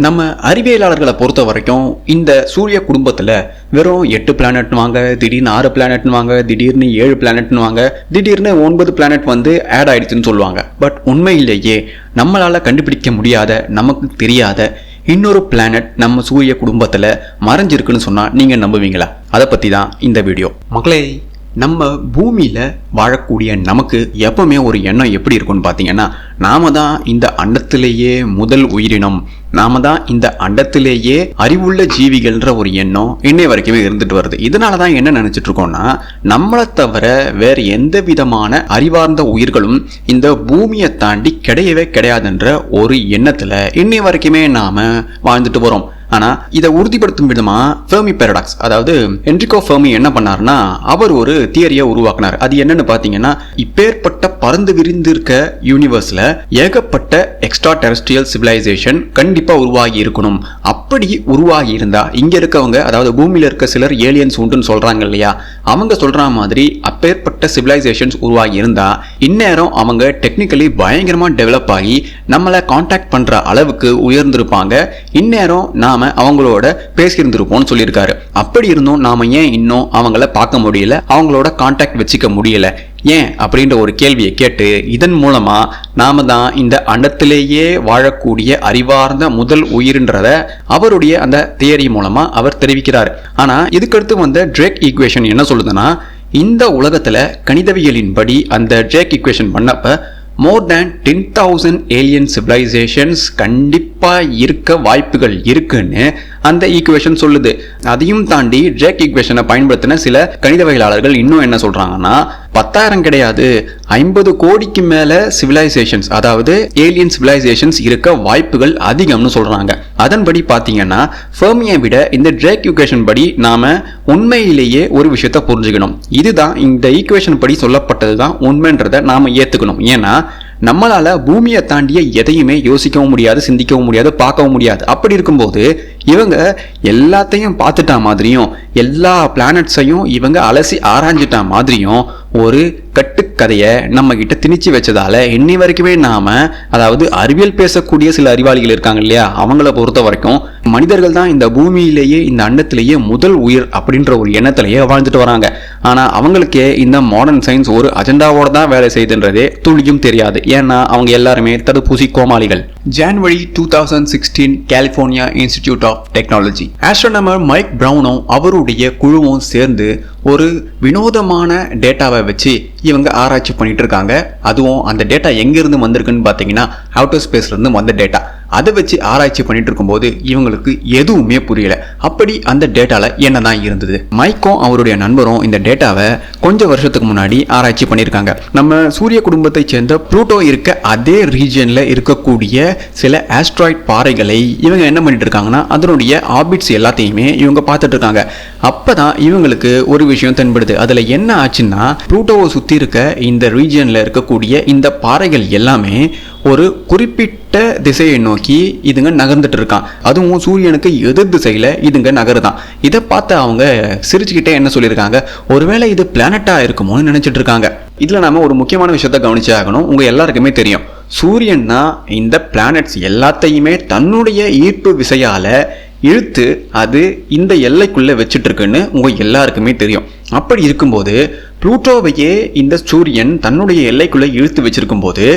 நம்ம அறிவியலாளர்களை பொறுத்த வரைக்கும் இந்த சூரிய குடும்பத்தில் வெறும் 8 பிளானட் வாங்க, திடீர்னு 6 பிளானட் வாங்க, திடீர்னு 7 பிளானட் வாங்க, திடீர்னு 9 பிளானட் வந்து ஆட் ஆயிடுச்சுன்னு சொல்லுவாங்க. பட் உண்மையிலேயே நம்மளால கண்டுபிடிக்க முடியாத, நமக்கு தெரியாத இன்னொரு பிளானட் நம்ம சூரிய குடும்பத்தில் மறைஞ்சிருக்குன்னு சொன்னால் நீங்கள் நம்புவீங்களா? அதை பற்றி தான் இந்த வீடியோ. மக்களே, நம்ம பூமியில் வாழக்கூடிய நமக்கு எப்பவுமே ஒரு எண்ணம் எப்படி இருக்குன்னு பார்த்தீங்கன்னா, நாம தான் இந்த அண்டத்திலேயே முதல் உயிரினம், நாம தான் இந்த அண்டத்திலேயே அறிவுள்ள ஜீவிகள்ன்ற ஒரு எண்ணம் இன்னை வரைக்குமே இருந்துட்டு வருது. இதனால தான் என்ன நினைச்சிட்டு இருக்கோம்னா, நம்மளை தவிர வேற எந்த விதமான அறிவார்ந்த உயிர்களும் இந்த பூமியை தாண்டி கிடையவே கிடையாதுன்ற ஒரு எண்ணத்துல இன்னை வரைக்குமே நாம வாழ்ந்துட்டு வரோம். ஆனா இதை உறுதிப்படுத்தும் விதமா ஃபெர்மி பாராடாக்ஸ், அதாவது என்ரிகோ ஃபெர்மி என்ன பண்ணாருன்னா, அவர் ஒரு தியரியை உருவாக்கினார். அது என்னன்னு பாத்தீங்கன்னா, இப்பேற்பட்ட பறந்து விரிந்து இருக்க யூனிவர்ஸ்ல ஏகப்பட்ட எக்ஸ்ட்ரா டெரஸ்ட்ரியல் சிவிலைசேஷன் கண்டிப்பா உருவாகி இருக்கணும். அப்படி உருவாகி இருந்தா இங்க இருக்கவங்க, அதாவது பூமியில இருக்க சிலர் ஏலியன்ஸ் உண்டுன்னு சொல்றாங்க இல்லையா, அவங்க சொல்ற மாதிரி அப்பேற்பட்ட சிவிலைசேஷன்ஸ் உருவாகி இருந்தா இந்நேரம் அவங்க டெக்னிக்கலி பயங்கரமா டெவலப் ஆகி நம்மளை கான்டாக்ட் பண்ற அளவுக்கு உயர்ந்திருப்பாங்க. இந்நேரம் நாம அவங்களோட பேசியிருந்திருப்போம்னு சொல்லியிருக்காரு. அப்படி இருந்தும் நாம ஏன் இன்னும் அவங்கள பார்க்க முடியல, அவங்களோட கான்டாக்ட் வச்சுக்க முடியல, ஏன் அப்படின்ற ஒரு கேள்வியை கேட்டு இதன் மூலமா நாம தான் இந்த அண்டத்திலேயே வாழக்கூடிய அறிவார்ந்த முதல் உயிர்ன்றத அவருடைய அந்த தியரி மூலமா அவர் தெரிவிக்கிறார். ஆனா இதுக்கடுத்து வந்த ட்ரேக் ஈக்குவேஷன் என்ன சொல்லுதுன்னா, இந்த உலகத்துல கணிதவியலின்படி அந்த ட்ரேக் ஈக்குவேஷன் பண்ணப்ப more than 10,000 alien civilizations கண்டிப்பா இருக்க வாய்ப்புகள் இருக்குன்னு அந்த ஈக்குவேஷன் சொல்லுது. அதையும் தாண்டி ட்ரேக் ஈக்குவேஷனை பயன்படுத்தின சில கணிதவியலாளர்கள் இன்னும் என்ன சொல்றாங்கன்னா, 10,000 கிடையாது, 50 கோடிக்கு மேல சிவிலைசேஷன்ஸ், அதாவது ஏலியன் சிவிலைசேஷன்ஸ் இருக்க வாய்ப்புகள் அதிகம்னு சொல்றாங்க. அதன்படி பாத்தீங்கன்னா ஃபெர்மியை விட இந்த ட்ரேக் ஈக்குவேஷன் படி நாம உண்மையிலேயே ஒரு விஷயத்தை புரிஞ்சுக்கணும். இதுதான் இந்த ஈக்குவேஷன் படி சொல்லப்பட்டதுதான் உண்மைன்றதை நாம ஏத்துக்கணும். ஏன்னா நம்மளால பூமியை தாண்டிய எதையுமே யோசிக்கவும் முடியாது, சிந்திக்கவும் முடியாது, பார்க்கவும் முடியாது. அப்படி இருக்கும்போது இவங்க எல்லாத்தையும் பார்த்துட்டா மாதிரியும், எல்லா பிளானட்ஸையும் இவங்க அலசி ஆராய்ஞ்சிட்டா மாதிரியும் ஒரு கட்டுக்கதையை நம்ம கிட்ட திணிச்சு வச்சதால இன்னி வரைக்குமே நாம, அதாவது அறிவியல் பேசக்கூடிய சில அறிவாளிகள் இருக்காங்க இல்லையா, அவங்கள பொறுத்த வரைக்கும் மனிதர்கள் தான் இந்த பூமியிலேயே இந்த அண்டத்திலேயே முதல் உயிர் அப்படின்ற ஒரு எண்ணத்திலேயே வாழ்ந்துட்டு வராங்க. ஆனா அவங்களுக்கே இந்த மாடர்ன் சயின்ஸ் ஒரு அஜெண்டாவோட தான் வேலை செய்யுதுன்றதே துளியும் தெரியாது. ஏன்னா அவங்க எல்லாருமே தடுப்பூசி கோமாளிகள். ஜனவரி 2016 California Institute of Technology astronomer Mike பிரவுனும் அவருடைய குழுவும் சேர்ந்து ஒரு வினோதமான டேட்டாவை வச்சு இவங்க ஆராய்ச்சி பண்ணிட்டு இருக்காங்க. அதுவும் அந்த டேட்டா எங்கிருந்து வந்திருக்குன்னு பார்த்தீங்கன்னா அவுட்டர் ஸ்பேஸ்ல இருந்து வந்த டேட்டா. அதை வச்சு ஆராய்ச்சி பண்ணிட்டு இருக்கும்போது இவங்களுக்கு எதுவுமே புரியல. அப்படி அந்த டேட்டால என்னதான் இருந்தது? மைக்கும் அவருடைய நண்பரும் இந்த டேட்டாவை கொஞ்சம் வருஷத்துக்கு முன்னாடி ஆராய்ச்சி பண்ணியிருக்காங்க. நம்ம சூரிய குடும்பத்தை சேர்ந்த புளூட்டோ இருக்க அதே ரீஜன்ல இருக்கக்கூடிய சில ஆஸ்ட்ராய்ட் பாறைகளை இவங்க என்ன பண்ணிட்டு இருக்காங்கன்னா, அதனுடைய ஆர்பிட்ஸ் எல்லாத்தையுமே இவங்க பார்த்துட்டு இருக்காங்க. அப்பதான் இவங்களுக்கு ஒரு விஷயம் தென்படுது. அதுல என்ன ஆச்சுன்னா, புளூட்டோவை சுத்தி இருக்க இந்த ரீஜன்ல இருக்கக்கூடிய இந்த பாறைகள் எல்லாமே ஒரு குறிப்பிட்ட திசையை நோக்கி இதுங்க நகர்ந்துட்டு இருக்கான். அதுவும் சூரியனுக்கு எதிர் திசையில இதுங்க நகருதான். இதை பார்த்து அவங்க சிரிச்சுக்கிட்டே என்ன சொல்லியிருக்காங்க, ஒருவேளை இது பிளானட்டா இருக்குமோன்னு நினைச்சிட்டு இருக்காங்க. இதுல நாம ஒரு முக்கியமான விஷயத்த கவனிச்சே ஆகணும். உங்க எல்லாருக்குமே தெரியும், சூரியன் தான் இந்த பிளானட்ஸ் எல்லாத்தையுமே தன்னுடைய ஈர்ப்பு விசையால இழுத்து அது இந்த எல்லைக்குள்ள வச்சுட்டு இருக்குன்னு உங்க எல்லாருக்குமே தெரியும். அப்படி இருக்கும்போது புளூட்டோவையே இந்த சூரியன் தன்னுடைய எல்லைக்குள்ள இழுத்து வச்சிருக்கும் போது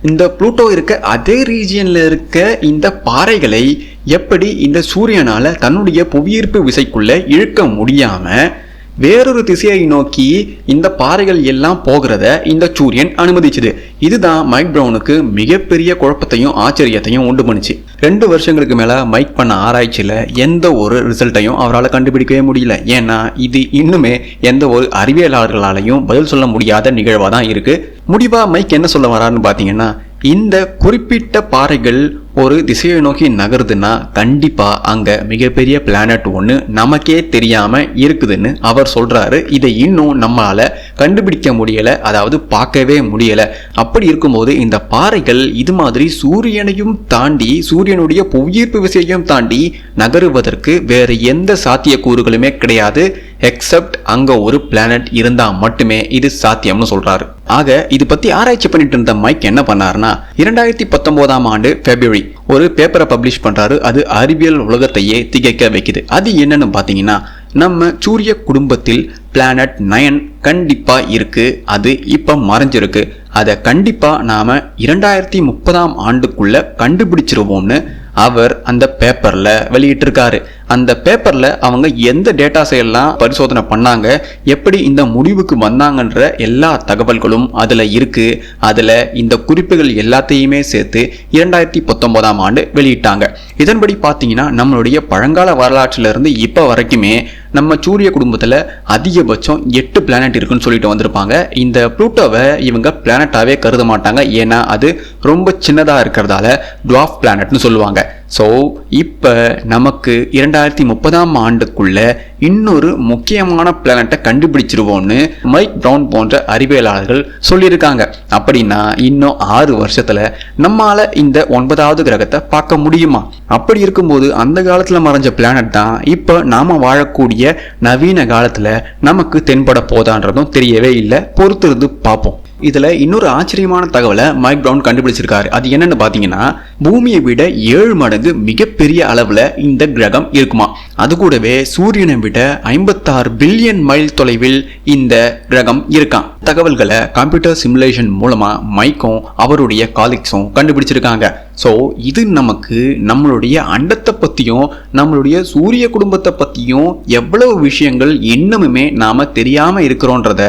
இந்த புளூட்டோ இருக்க அதே ரீஜியன்ல இருக்க இந்த பாறைகளை எப்படி இந்த சூரியனால தன்னுடைய புவியீர்ப்பு விசைக்குள்ள இழுக்க முடியாம வேறொரு திசையை நோக்கி இந்த பாறைகள் எல்லாம் போகிறத இந்த சூரியன் அனுமதிச்சுது. இதுதான் மைக் பிரவுனுக்கு மிகப்பெரிய குழப்பத்தையும் ஆச்சரியத்தையும் உண்டு பண்ணுச்சு. 2 வருஷங்களுக்கு மேல மைக் பண்ண ஆராய்ச்சியில எந்த ஒரு ரிசல்ட்டையும் அவரால் கண்டுபிடிக்கவே முடியல. ஏன்னா இது இன்னுமே எந்த ஒரு அறிவியலாளர்களாலையும் பதில் சொல்ல முடியாத நிகழ்வா தான் இருக்கு. முடிவா மைக் என்ன சொல்ல வரான்னு பாத்தீங்கன்னா, இந்த குறிப்பிட்ட பாறைகள் ஒரு திசையை நோக்கி நகருதுன்னா கண்டிப்பா அங்க மிகப்பெரிய பிளானட் ஒன்று நமக்கே தெரியாம இருக்குதுன்னு அவர் சொல்றாரு. இதை இன்னும் நம்மளால கண்டுபிடிக்க முடியல, அதாவது பார்க்கவே முடியல. அப்படி இருக்கும்போது இந்த பாறைகள் இது மாதிரி சூரியனையும் தாண்டி, சூரியனுடைய புவியீர்ப்பு விசையையும் தாண்டி நகருவதற்கு வேற எந்த சாத்தியக்கூறுகளுமே கிடையாது. எக்ஸப்ட் அங்க ஒரு பிளானட் இருந்தா மட்டுமே இது சாத்தியம்னு சொல்றாரு. ஆக இது பத்தி ஆராய்ச்சி பண்ணிட்டு இருந்த மைக் என்ன பண்ணாருன்னா 2019 ஆண்டு February ஒரு பேப்பரை பப்ளிஷ் பண்றாரு. அது அறிவியல் உலகத்தையே திகைக்க வைக்குது. அது என்னன்னு பாத்தீங்கன்னா, நம்ம சூரிய குடும்பத்தில் பிளானட் 9 கண்டிப்பா இருக்கு. அது இப்ப மறைஞ்சிருக்கு. அதை கண்டிப்பா நாம 2030 ஆண்டுக்குள்ள கண்டுபிடிச்சிருவோம்னு அவர் அந்த பேப்பர்ல வெளியிட்டிருக்காரு. அந்த பேப்பர்ல அவங்க எந்த டேட்டாஸை எல்லாம் பரிசோதனை பண்ணாங்க, எப்படி இந்த முடிவுக்கு வந்தாங்கன்ற எல்லா தகவல்களும் அதுல இருக்கு. அதுல இந்த குறிப்புகள் எல்லாத்தையுமே சேர்த்து 2019 ஆண்டு வெளியிட்டாங்க. இதன்படி பார்த்தீங்கன்னா, நம்மளுடைய பழங்கால வரலாற்றில இருந்து இப்ப வரைக்குமே நம்ம சூரிய குடும்பத்துல அதிகபட்சம் 8 பிளானட் இருக்குன்னு சொல்லிட்டு வந்திருப்பாங்க. இந்த புளூட்டோவை இவங்க பிளானட்டாவே கருத மாட்டாங்க. ஏன்னா அது ரொம்ப சின்னதா இருக்கிறதால டுவார்ஃப் பிளானட்னு சொல்லுவாங்க. ஸோ இப்போ நமக்கு 2030 ஆண்டுக்குள்ள இன்னொரு முக்கியமான பிளானட்டை கண்டுபிடிச்சிருவோம்னு மைக் பிரவுன் போன்ற அறிவியலாளர்கள் சொல்லியிருக்காங்க. அப்படின்னா இன்னும் 6 வருஷத்துல நம்மால இந்த 9வது கிரகத்தை பார்க்க முடியுமா? அப்படி இருக்கும்போது அந்த காலத்துல மறைஞ்ச பிளானட் தான் இப்போ நாம வாழக்கூடிய நவீன காலத்துல நமக்கு தென்பட போதான்றதும் தெரியவே இல்லை. பொறுத்திருந்து பார்ப்போம். இதுல இன்னொரு ஆச்சரியமான தகவலை மைக் பிரவுன் கண்டுபிடிச்சிருக்காரு. அது என்னன்னு பாத்தீங்கன்னா, பூமியை விட 7 மடங்கு மிகப்பெரிய அளவுல இந்த கிரகம் இருக்குமா. அது கூடவே சூரியனை விட 56 பில்லியன் மைல் தொலைவில் இந்த கிரகம் இருக்கான். தகவல்களை கம்ப்யூட்டர் சிமுலேஷன் மூலமா மைக்கும் அவருடைய காலிக்ஸும் கண்டுபிடிச்சிருக்காங்க. ஸோ இது நமக்கு நம்மளுடைய அண்டத்தை பற்றியும் நம்மளுடைய சூரிய குடும்பத்தை பற்றியும் எவ்வளவு விஷயங்கள் இன்னமுமே நாம் தெரியாமல் இருக்கிறோன்றத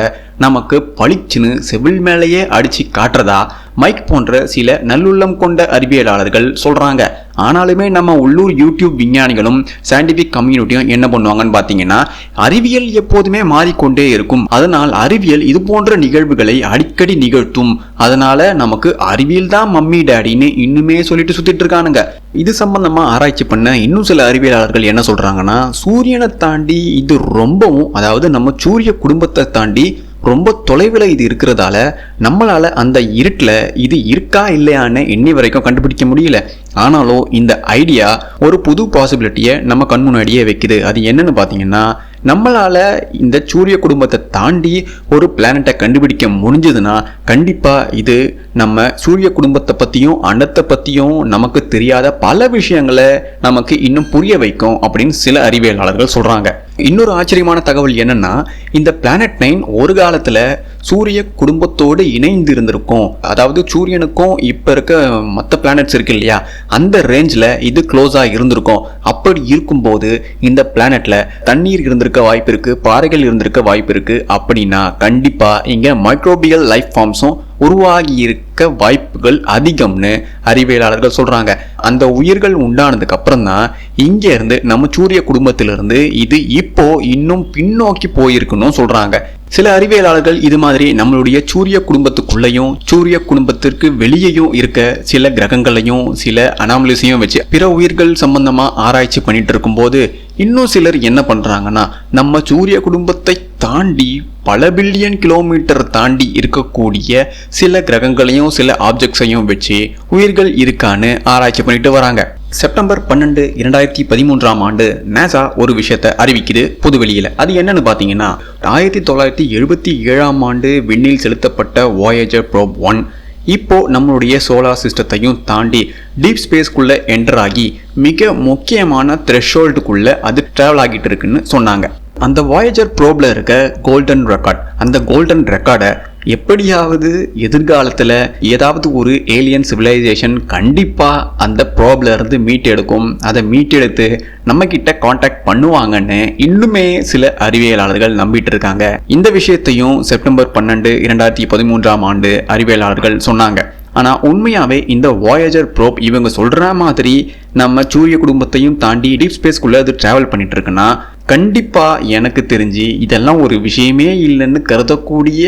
நமக்கு பளிச்சுன்னு செவில் மேலேயே அடித்து காட்டுறதா மைக் போன்ற சில நல்லுள்ளம் கொண்ட அறிவியலாளர்கள் சொல்கிறாங்க. ஆனாலுமே நம்ம உள்ளூர் யூடியூப் விஞ்ஞானிகளும் சயின்டிஃபிக் கம்யூனிட்டியும் என்ன பண்ணுவாங்கன்னு பார்த்தீங்கன்னா, அறிவியல் எப்போதுமே மாறிக்கொண்டே இருக்கும். அதனால் அறிவியல் இது போன்ற நிகழ்வுகளை அடிக்கடி நிகழ்த்தும். அதனால நமக்கு அறிவியல் தான் மம்மி டேடின்னு இன்னுமே சொல்லிட்டு சுத்திட்டு இருக்கானுங்க. இது சம்பந்தமா ஆராய்ச்சி பண்ண இன்னும் சில அறிவியலாளர்கள் என்ன சொல்றாங்கன்னா, சூரியனை தாண்டி இது ரொம்பவும், அதாவது நம்ம சூரிய குடும்பத்தை தாண்டி ரொம்ப தொலைவில் இது இருக்கிறதால நம்மளால அந்த இருட்டில் இது இருக்கா இல்லையான்னு இன்னி வரைக்கும் கண்டுபிடிக்க முடியல. ஆனாலும் இந்த ஐடியா ஒரு புது பாசிபிலிட்டியை நம்ம கண் முன்னாடியே வைக்குது. அது என்னன்னு பார்த்தீங்கன்னா, நம்மளால இந்த சூரிய குடும்பத்தை தாண்டி ஒரு பிளானட்டை கண்டுபிடிக்க முடிஞ்சதுன்னா கண்டிப்பா இது நம்ம சூரிய குடும்பத்தை பத்தியும் அண்டத்தை பத்தியும் நமக்கு தெரியாத பல விஷயங்களை நமக்கு இன்னும் புரிய வைக்கும் அப்படின்னு சில அறிவியலாளர்கள் சொல்றாங்க. இன்னொரு ஆச்சரியமான தகவல் என்னன்னா, இந்த பிளானட் 9 ஒரு காலத்துல சூரிய குடும்பத்தோடு இணைந்து இருந்திருக்கும். அதாவது சூரியனுக்கும் இப்ப இருக்க மற்ற பிளானட்ஸ் இருக்கு இல்லையா, அந்த ரேஞ்சில் இது க்ளோஸா இருந்திருக்கும். அப்படி இருக்கும்போது இந்த பிளானட்ல தண்ணீர் இருந்திருக்க வாய்ப்பு இருக்கு, பாறைகள் இருந்திருக்க வாய்ப்பு இருக்கு. அப்படின்னா கண்டிப்பா இங்க மைக்ரோபியல் லைஃப் ஃபார்ம்ஸும் உருவாகி இருக்க வாய்ப்புகள் அதிகம்னு அறிவியலாளர்கள் சொல்றாங்க. அந்த உயிர்கள் உண்டானதுக்கு அப்புறம் தான் இங்க இருந்து நம்ம சூரிய குடும்பத்திலிருந்து இது இப்போ இன்னும் பின்னோக்கி போயிருக்குன்னு சொல்றாங்க. சில அறிவியலாளர்கள் இது மாதிரி நம்மளுடைய சூரிய குடும்பத்துக்குள்ளேயும் சூரிய குடும்பத்திற்கு வெளியேயும் இருக்க சில கிரகங்களையும் சில அனாமலிஸையும் வச்சு பிற உயிர்கள் சம்பந்தமா ஆராய்ச்சி பண்ணிட்டு இருக்கும்போது இன்னும் சிலர் என்ன பண்றாங்கன்னா, நம்ம சூரிய குடும்பத்தை தாண்டி பல பில்லியன் கிலோமீட்டர் தாண்டி இருக்கக்கூடிய சில கிரகங்களையும் சில ஆப்ஜெக்ட்ஸையும் வச்சு உயிர்கள் இருக்கான்னு ஆராய்ச்சி பண்ணிட்டு வராங்க. செப்டம்பர் 12, 2013 ஆண்டு நாசா ஒரு விஷயத்தை அறிவிக்குது பொதுவெளியில. அது என்னன்னு பாத்தீங்கன்னா, 1977 ஆண்டு விண்ணில் செலுத்தப்பட்ட வாயேஜர் ப்ரோப் 1 இப்போ நம்மளுடைய சோலார் சிஸ்டத்தையும் தாண்டி டீப் ஸ்பேஸ்க்குள்ள என்டர் ஆகி மிக முக்கியமான த்ரெஷோல்டுக்குள்ள அது டிராவல் ஆகிட்டு இருக்குன்னு சொன்னாங்க. அந்த வாயேஜர் ப்ரோப்ல இருக்க கோல்டன் ரெக்கார்ட், அந்த கோல்டன் ரெக்கார்டை எப்படியாவது எதிர்காலத்தில் ஏதாவது ஒரு ஏலியன் சிவிலைசேஷன் கண்டிப்பாக அந்த ப்ரோப்ல இருந்து மீட்டெடுக்கும். அதை மீட்டெடுத்து நம்ம கிட்ட கான்டாக்ட் பண்ணுவாங்கன்னு இன்னுமே சில அறிவியலாளர்கள் நம்பிட்டு இருக்காங்க. இந்த விஷயத்தையும் செப்டம்பர் 12, 2013 ஆண்டு அறிவியலாளர்கள் சொன்னாங்க. ஆனால் உண்மையாகவே இந்த வாயேஜர் ப்ரோப் இவங்க சொல்கிற மாதிரி நம்ம சூரிய குடும்பத்தையும் தாண்டி டீப் ஸ்பேஸ்க்குள்ளே அது ட்ராவல் பண்ணிட்டு இருக்குன்னா கண்டிப்பாக எனக்கு தெரிஞ்சு இதெல்லாம் ஒரு விஷயமே இல்லைன்னு கருதக்கூடிய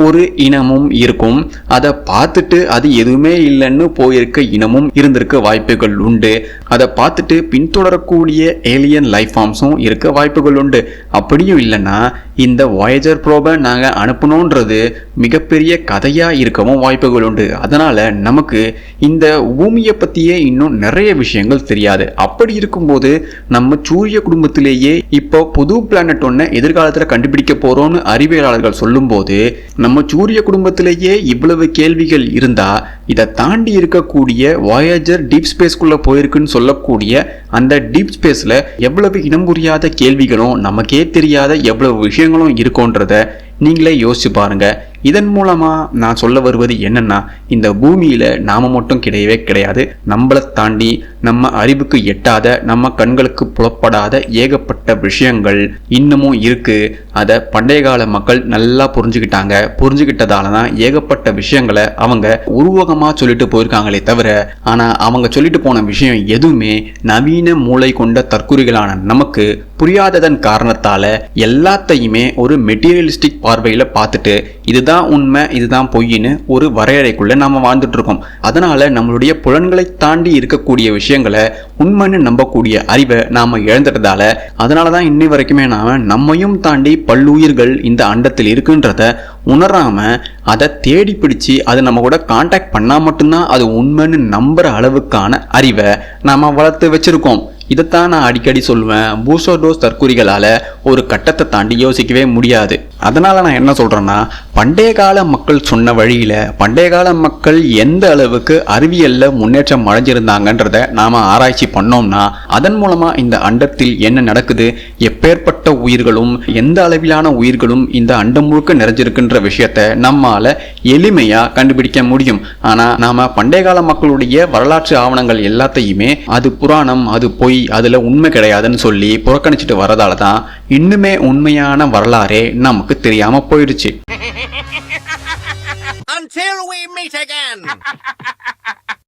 ஒரு இனமும் இருக்கும். அதை பார்த்துட்டு அது எதுவுமே இல்லைன்னு போயிருக்க இனமும் இருந்திருக்க வாய்ப்புகள் உண்டு. அதை பார்த்துட்டு பின்தொடரக்கூடிய ஏலியன் லைஃப் ஃபார்ம்ஸும் இருக்க வாய்ப்புகள் உண்டு. அப்படியும் இல்லைன்னா இந்த வாயேஜர் ப்ரோபை நாங்கள் அனுப்பணுன்றது மிகப்பெரிய கதையாக இருக்கவும் வாய்ப்புகள் உண்டு. அதனால் நமக்கு இந்த பூமியை பற்றியே இன்னும் நிறைய விஷயங்கள் விஷயங்கள் தெரியாது. அப்படி இருக்கும்போது நம்ம சூரிய குடும்பத்திலேயே இப்போ புது பிளானட் ஒன்றை எதிர்காலத்தில் கண்டுபிடிக்க போறோம்னு அறிவியலாளர்கள் சொல்லும்போது நம்ம சூரிய குடும்பத்திலேயே இவ்வளவு கேள்விகள் இருந்தா இதை தாண்டி இருக்கக்கூடிய வாயேஜர் டீப் ஸ்பேஸ்க்குள்ள போயிருக்குன்னு சொல்லக்கூடிய அந்த டீப் ஸ்பேஸ்ல எவ்வளவு இனம் புரியாத கேள்விகளும் நமக்கே தெரியாத எவ்வளவு விஷயங்களும் இருக்கும்ன்றத நீங்களே யோசிச்சு பாருங்க. இதன் மூலமா நான் சொல்ல வருவது என்னன்னா, இந்த பூமியில நாம மட்டும் கிடையவே கிடையாது. நம்மளை தாண்டி நம்ம அறிவுக்கு எட்டாத, நம்ம கண்களுக்கு புலப்படாத ஏகப்பட்ட விஷயங்கள் இன்னமும் இருக்கு. அதை பண்டைய கால மக்கள் நல்லா புரிஞ்சுக்கிட்டாங்க. புரிஞ்சுக்கிட்டதால தான் ஏகப்பட்ட விஷயங்களை அவங்க உருவகமா சொல்லிட்டு போயிருக்காங்களே தவிர, ஆனா அவங்க சொல்லிட்டு போன விஷயம் எதுவுமே நவீன மூளை கொண்ட தற்குறிகளான நமக்கு புரியாததன் காரணத்தால எல்லாத்தையுமே ஒரு மெட்டீரியலிஸ்டிக் பார்வையில பார்த்துட்டு இதுதான் உண்மை இதுதான் பொய்ன்னு ஒரு வரையறைக்குள்ள நாம வாழ்ந்துட்டு இருக்கோம். அதனால நம்மளுடைய புலன்களை தாண்டி இருக்கக்கூடிய விஷயங்களை உண்மைன்னு நம்பக்கூடிய அறிவை நாம இழந்துட்டதால அதனாலதான் இன்னை வரைக்குமே நாம நம்மையும் தாண்டி பல்லுயிர்கள் இந்த அண்டத்தில் இருக்குன்றத உணராம அதை தேடி பிடிச்சு அதை நம்ம கூட கான்டாக்ட் பண்ணா மட்டும்தான் அது உண்மைன்னு நம்புற அளவுக்கான அறிவை நாம வளர்த்து வச்சிருக்கோம். இதைத்தான் நான் அடிக்கடி சொல்லுவேன், பூசோடோஸ் தற்குறிகளால ஒரு கட்டத்தை தாண்டி யோசிக்கவே முடியாது. அதனால நான் என்ன சொல்றேன்னா, பண்டைய கால மக்கள் சொன்ன வழியில பண்டைய கால மக்கள் எந்த அளவுக்கு அறிவியல்ல முன்னேற்றம் அடைஞ்சிருந்தாங்கன்றத நாம ஆராய்ச்சி பண்ணோம்னா அதன் மூலமா இந்த அண்டத்தில் என்ன நடக்குது, எப்பேற்பட்ட உயிர்களும் எந்த அளவிலான உயிர்களும் இந்த அண்டம் முழுக்க நிறைஞ்சிருக்குன்ற விஷயத்த நம்மால எளிமையா கண்டுபிடிக்க முடியும். ஆனா நாம பண்டைய கால மக்களுடைய வரலாற்று ஆவணங்கள் எல்லாத்தையுமே அது புராணம், அது பொய், அதுல உண்மை கிடையாதுன்னு சொல்லி புறக்கணிச்சிட்டு வரதால தான் இன்னுமே உண்மையான வரலாறே நமக்கு தெரியாம போயிடுச்சு. Until we meet again.